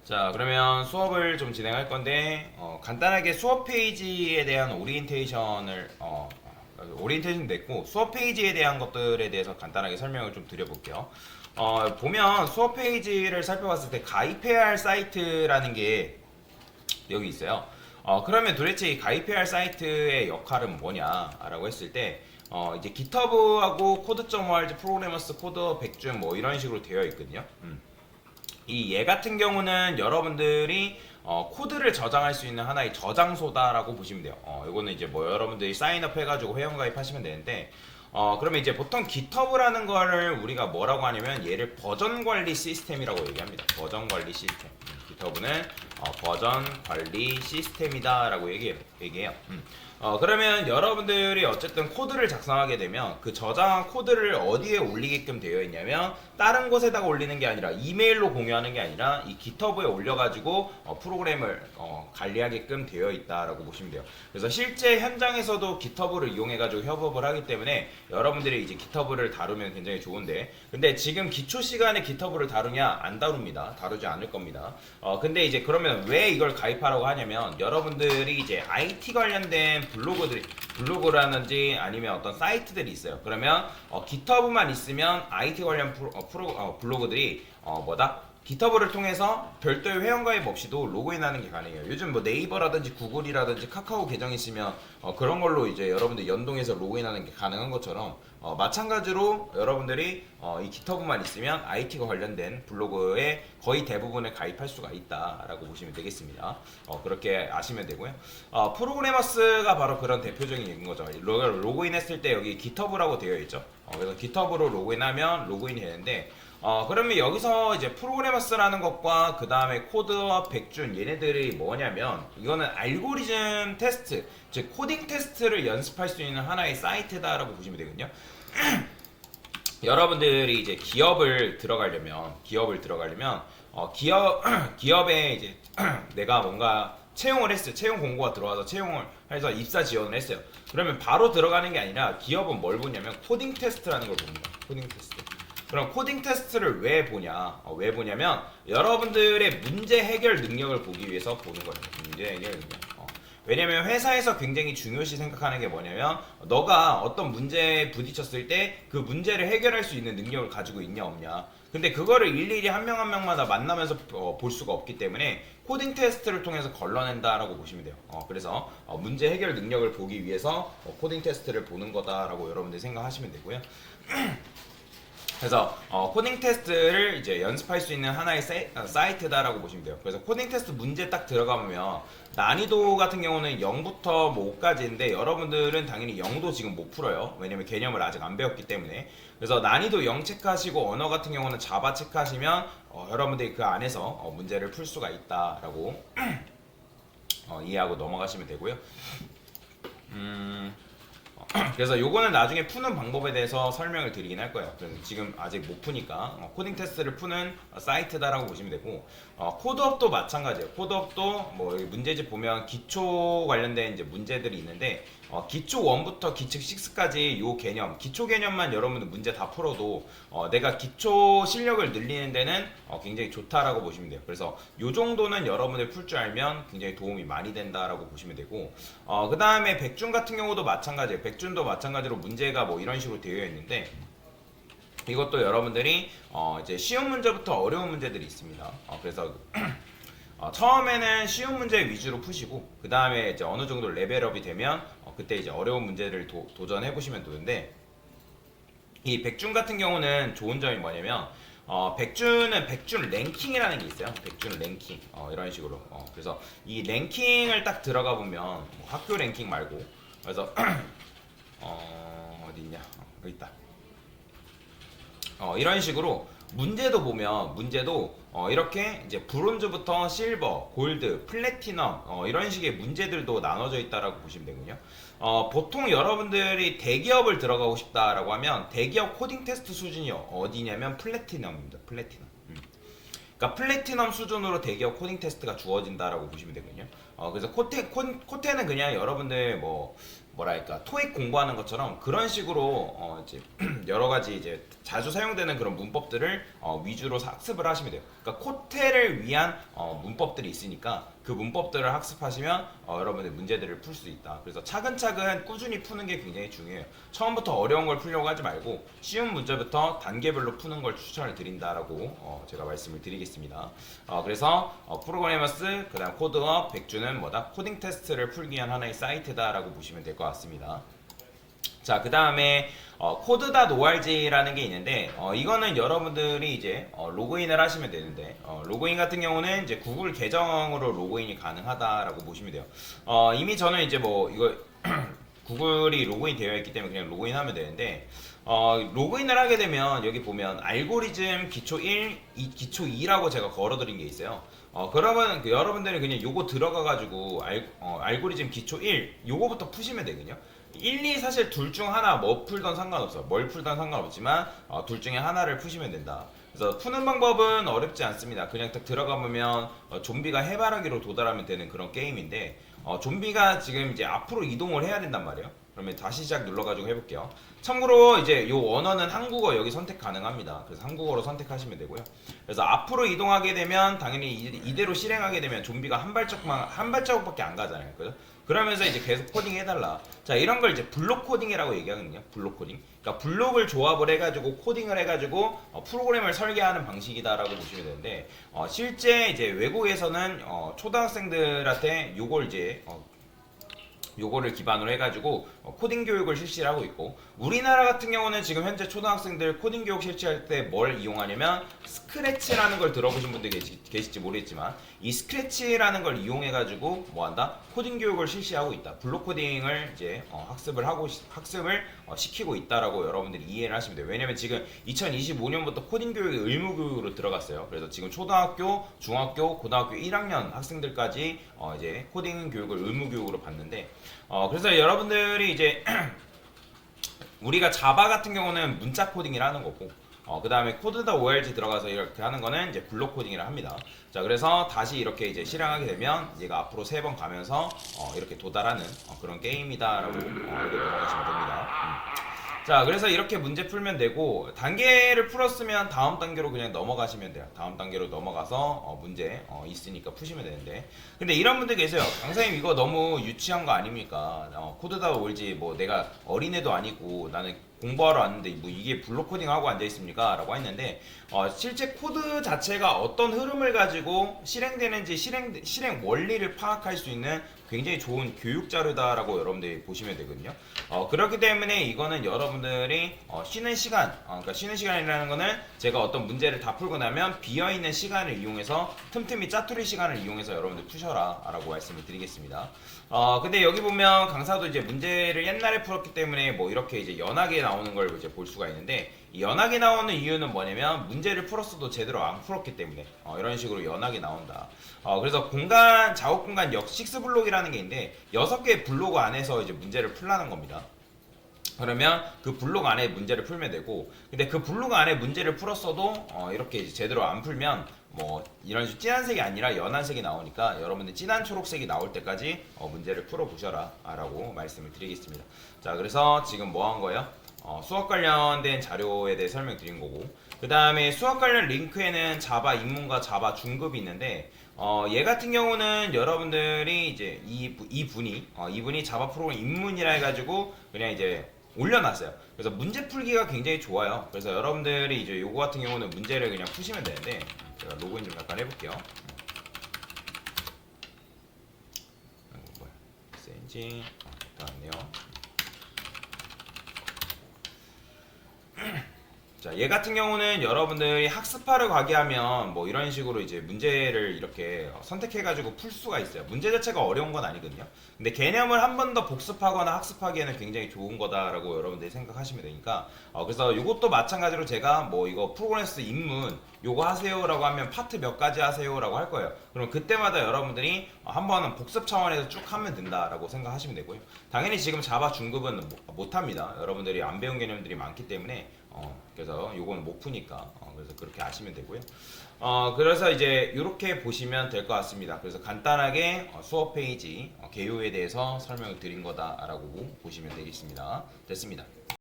자, 그러면 수업을 좀 진행할 건데, 간단하게 수업 페이지에 대한 오리엔테이션 됐고, 수업 페이지에 대한 것들에 대해서 간단하게 설명을 좀 드려볼게요. 보면 수업 페이지를 살펴봤을 때 가입해야 할 사이트라는 게 여기 있어요. 그러면 도대체 이 가입해야 할 사이트의 역할은 뭐냐라고 했을 때, 이제 GitHub하고 code.org 프로그래머스 코드 100준 뭐 이런 식으로 되어 있거든요. 이 얘 같은 경우는 여러분들이 코드를 저장할 수 있는 하나의 저장소다라고 보시면 돼요. 이거는 이제 뭐 여러분들이 사인업 해가지고 회원가입 하시면 되는데, 그러면 이제 보통 GitHub라는 거를 우리가 뭐라고 하냐면 얘를 버전 관리 시스템이라고 얘기합니다. 버전 관리 시스템. GitHub는 버전 관리 시스템이다라고 얘기해요. 그러면 여러분들이 어쨌든 코드를 작성하게 되면 그 저장한 코드를 어디에 올리게끔 되어 있냐면 다른 곳에다가 올리는 게 아니라 이메일로 공유하는 게 아니라 이 GitHub에 올려가지고 프로그램을 관리하게끔 되어 있다라고 보시면 돼요. 그래서 실제 현장에서도 GitHub를 이용해가지고 협업을 하기 때문에 여러분들이 이제 GitHub를 다루면 굉장히 좋은데, 근데 지금 기초 시간에 GitHub를 다루냐? 안 다룹니다. 다루지 않을 겁니다. 근데 이제 그러면 왜 이걸 가입하라고 하냐면 여러분들이 이제 IT 관련된 블로그라든지 아니면 어떤 사이트들이 있어요. 그러면 GitHub만 있으면 IT 관련 블로그들이 GitHub를 통해서 별도의 회원가입 없이도 로그인하는 게 가능해요. 요즘 뭐 네이버라든지 구글이라든지 카카오 계정 있으면 그런 걸로 이제 여러분들 연동해서 로그인하는 게 가능한 것처럼 마찬가지로 여러분들이 이 GitHub만 있으면 IT가 관련된 블로그에 거의 대부분을 가입할 수가 있다라고 보시면 되겠습니다. 그렇게 아시면 되고요. 프로그래머스가 바로 그런 대표적인 얘기인 거죠. 로그인했을 때 여기 GitHub라고 되어 있죠. 그래서 GitHub로 로그인하면 로그인이 되는데, 그러면 여기서 이제 프로그래머스라는 것과 그 다음에 코드와 백준 얘네들이 뭐냐면 이거는 알고리즘 테스트, 즉 코딩 테스트를 연습할 수 있는 하나의 사이트다라고 보시면 되거든요. 여러분들이 이제 기업을 들어가려면 기업에 이제 내가 뭔가 채용을 했어요. 채용 공고가 들어와서 채용을 해서 입사 지원을 했어요. 그러면 바로 들어가는 게 아니라 기업은 뭘 보냐면 코딩 테스트라는 걸 봅니다. 코딩 테스트. 그럼 코딩 테스트를 왜 보냐? 왜 보냐면 여러분들의 문제 해결 능력을 보기 위해서 보는 거예요. 문제 해결 능력. 왜냐면 회사에서 굉장히 중요시 생각하는 게 뭐냐면 너가 어떤 문제에 부딪혔을 때 그 문제를 해결할 수 있는 능력을 가지고 있냐 없냐. 근데 그거를 일일이 한 명 한 명마다 만나면서 볼 수가 없기 때문에 코딩 테스트를 통해서 걸러낸다라고 보시면 돼요. 그래서 문제 해결 능력을 보기 위해서 코딩 테스트를 보는 거다라고 여러분들 생각하시면 되고요. 그래서 코딩 테스트를 이제 연습할 수 있는 하나의 사이트다라고 보시면 돼요. 그래서 코딩 테스트 문제 딱 들어가보면 난이도 같은 경우는 0부터 뭐 5까지인데 여러분들은 당연히 0도 지금 못 풀어요. 왜냐면 개념을 아직 안 배웠기 때문에. 그래서 난이도 0 체크하시고 언어 같은 경우는 자바 체크하시면 여러분들이 그 안에서 문제를 풀 수가 있다라고 이해하고 넘어가시면 되고요. 그래서 요거는 나중에 푸는 방법에 대해서 설명을 드리긴 할 거예요. 지금 아직 못 푸니까 코딩 테스트를 푸는 사이트다라고 보시면 되고, 코드업도 마찬가지예요. 코드업도 뭐 여기 문제집 보면 기초 관련된 이제 문제들이 있는데 기초 1부터 기초 6까지 요 개념, 기초 개념만 여러분들 문제 다 풀어도 내가 기초 실력을 늘리는 데는 굉장히 좋다라고 보시면 돼요. 그래서 요 정도는 여러분들 풀 줄 알면 굉장히 도움이 많이 된다라고 보시면 되고, 그 다음에 백준 같은 경우도 마찬가지예요. 백준도 마찬가지로 문제가 뭐 이런 식으로 되어 있는데 이것도 여러분들이 이제 쉬운 문제부터 어려운 문제들이 있습니다. 그래서 처음에는 쉬운 문제 위주로 푸시고 그 다음에 이제 어느 정도 레벨업이 되면 그때 이제 어려운 문제를 도전해 보시면 되는데, 이 백준 같은 경우는 좋은 점이 뭐냐면 백준은 백준 랭킹이라는 게 있어요. 백준 랭킹 이런 식으로. 그래서 이 랭킹을 딱 들어가 보면 뭐 학교 랭킹 말고, 그래서 어디 있냐? 여기 있다. 이런 식으로 문제도 보면 이렇게 이제 브론즈부터 실버, 골드, 플래티넘 이런 식의 문제들도 나눠져 있다라고 보시면 되거든요. 보통 여러분들이 대기업을 들어가고 싶다라고 하면 대기업 코딩 테스트 수준이 어디냐면 플래티넘입니다. 플래티넘. 그러니까 플래티넘 수준으로 대기업 코딩 테스트가 주어진다라고 보시면 되거든요. 그래서 코테는 그냥 여러분들 뭐랄까 토익 공부하는 것처럼 그런 식으로 이제 여러 가지 이제 자주 사용되는 그런 문법들을 위주로 학습을 하시면 돼요. 그러니까 코테를 위한 문법들이 있으니까 그 문법들을 학습하시면 여러분의 문제들을 풀 수 있다. 그래서 차근차근 꾸준히 푸는 게 굉장히 중요해요. 처음부터 어려운 걸 풀려고 하지 말고 쉬운 문제부터 단계별로 푸는 걸 추천을 드린다라고 제가 말씀을 드리겠습니다. 그래서 프로그래머스 그다음 코드업 백주는 뭐다? 코딩 테스트를 풀기 위한 하나의 사이트다라고 보시면 될 것 같습니다. 자, 그 다음에 code.org라는 게 있는데 이거는 여러분들이 이제 로그인을 하시면 되는데 로그인 같은 경우는 이제 구글 계정으로 로그인이 가능하다라고 보시면 돼요. 이미 저는 이제 뭐 이거 구글이 로그인 되어 있기 때문에 그냥 로그인하면 되는데 로그인을 하게 되면 여기 보면 알고리즘 기초 1, 기초 2라고 제가 걸어드린 게 있어요. 그러면 여러분들은 그냥 요거 들어가가지고 알고리즘 기초 1 요거부터 푸시면 되거든요. 1, 2 사실 둘 중 하나 뭐 풀던 상관없어. 뭘 풀던 상관없지만 둘 중에 하나를 푸시면 된다. 그래서 푸는 방법은 어렵지 않습니다. 그냥 딱 들어가 보면 좀비가 해바라기로 도달하면 되는 그런 게임인데 좀비가 지금 이제 앞으로 이동을 해야 된단 말이에요. 그러면 다시 시작 눌러가지고 해볼게요. 참고로 이제 요 언어는 한국어 여기 선택 가능합니다. 그래서 한국어로 선택하시면 되고요. 그래서 앞으로 이동하게 되면 당연히 이대로 실행하게 되면 좀비가 한 발자국밖에 안 가잖아요. 그죠? 그러면서 이제 계속 코딩 해달라. 자, 이런 걸 이제 블록 코딩이라고 얘기하거든요. 블록 코딩. 그러니까 블록을 조합을 해가지고 코딩을 해가지고 프로그램을 설계하는 방식이다라고 보시면 되는데 실제 이제 외국에서는 초등학생들한테 요걸 이제 요거를 기반으로 해가지고 코딩 교육을 실시를 하고 있고 우리나라 같은 경우는 지금 현재 초등학생들 코딩 교육 실시할 때 뭘 이용하냐면 스크래치라는 걸 들어보신 분들 계실지 모르겠지만 이 스크래치라는 걸 이용해가지고 뭐한다? 코딩 교육을 실시하고 있다. 블록 코딩을 이제 학습을 시키고 있다라고 여러분들이 이해를 하시면 돼요. 왜냐면 지금 2025년부터 코딩 교육이 의무 교육으로 들어갔어요. 그래서 지금 초등학교, 중학교, 고등학교 1학년 학생들까지 이제 코딩 교육을 의무 교육으로 받는데 그래서 여러분들이 이제 우리가 자바 같은 경우는 문자 코딩이라 하는 거고 그 다음에 code.org 들어가서 이렇게 하는 거는 이제 블록 코딩이라 합니다. 자, 그래서 다시 이렇게 이제 실행하게 되면 얘가 앞으로 3번 가면서 이렇게 도달하는 그런 게임이다라고 이렇게 넘어가시면 됩니다. 자, 그래서 이렇게 문제 풀면 되고 단계를 풀었으면 다음 단계로 그냥 넘어가시면 돼요. 다음 단계로 넘어가서 문제 있으니까 푸시면 되는데 근데 이런 분들 계세요. 강사님 이거 너무 유치한 거 아닙니까? 코드다.org 뭐 내가 어린애도 아니고 나는 공부하러 왔는데 뭐 이게 블록 코딩 하고 앉아 있습니까? 라고 했는데 실제 코드 자체가 어떤 흐름을 가지고 실행되는지 실행 원리를 파악할 수 있는 굉장히 좋은 교육 자료다라고 여러분들이 보시면 되거든요. 그렇기 때문에 이거는 여러분들이 쉬는 시간, 그러니까 쉬는 시간이라는 거는 제가 어떤 문제를 다 풀고 나면 비어있는 시간을 이용해서 틈틈이 짜투리 시간을 이용해서 여러분들 푸셔라 라고 말씀을 드리겠습니다. 근데 여기 보면 강사도 이제 문제를 옛날에 풀었기 때문에 뭐 이렇게 이제 연하게 나오는 걸 이제 볼 수가 있는데 이 연하게 나오는 이유는 뭐냐면 문제를 풀었어도 제대로 안 풀었기 때문에 이런 식으로 연하게 나온다. 그래서 작업 공간 6블록이라는 게 있는데 6개의 블록 안에서 이제 문제를 풀라는 겁니다. 그러면 그 블록 안에 문제를 풀면 되고 근데 그 블록 안에 문제를 풀었어도 이렇게 이제 제대로 안 풀면 뭐 이런 식으로 진한색이 아니라 연한색이 나오니까 여러분들 진한 초록색이 나올 때까지 문제를 풀어 보셔라 라고 말씀을 드리겠습니다. 자, 그래서 지금 뭐 한 거예요? 수학 관련된 자료에 대해 설명드린 거고 그 다음에 수학 관련 링크에는 자바 입문과 자바 중급이 있는데 얘 같은 경우는 여러분들이 이제 이분이 자바 프로그램 입문이라 해가지고 그냥 이제 올려놨어요. 그래서 문제 풀기가 굉장히 좋아요. 그래서 여러분들이 이제 요거 같은 경우는 문제를 그냥 푸시면 되는데 제가 로그인 좀 잠깐 해볼게요. 센지 나왔네요. 자, 얘 같은 경우는 여러분들이 학습하러 가게 하면 뭐 이런 식으로 이제 문제를 이렇게 선택해가지고 풀 수가 있어요. 문제 자체가 어려운 건 아니거든요. 근데 개념을 한 번 더 복습하거나 학습하기에는 굉장히 좋은 거다라고 여러분들이 생각하시면 되니까 그래서 이것도 마찬가지로 제가 뭐 이거 프로그래스 입문 요거 하세요라고 하면 파트 몇 가지 하세요라고 할 거예요. 그럼 그때마다 여러분들이 한 번은 복습 차원에서 쭉 하면 된다라고 생각하시면 되고요. 당연히 지금 자바 중급은 못합니다. 여러분들이 안 배운 개념들이 많기 때문에 그래서 요거는 못 푸니까 그래서 그렇게 아시면 되고요. 그래서 이제 이렇게 보시면 될 것 같습니다. 그래서 간단하게 수업 페이지 개요에 대해서 설명을 드린 거다라고 보시면 되겠습니다. 됐습니다.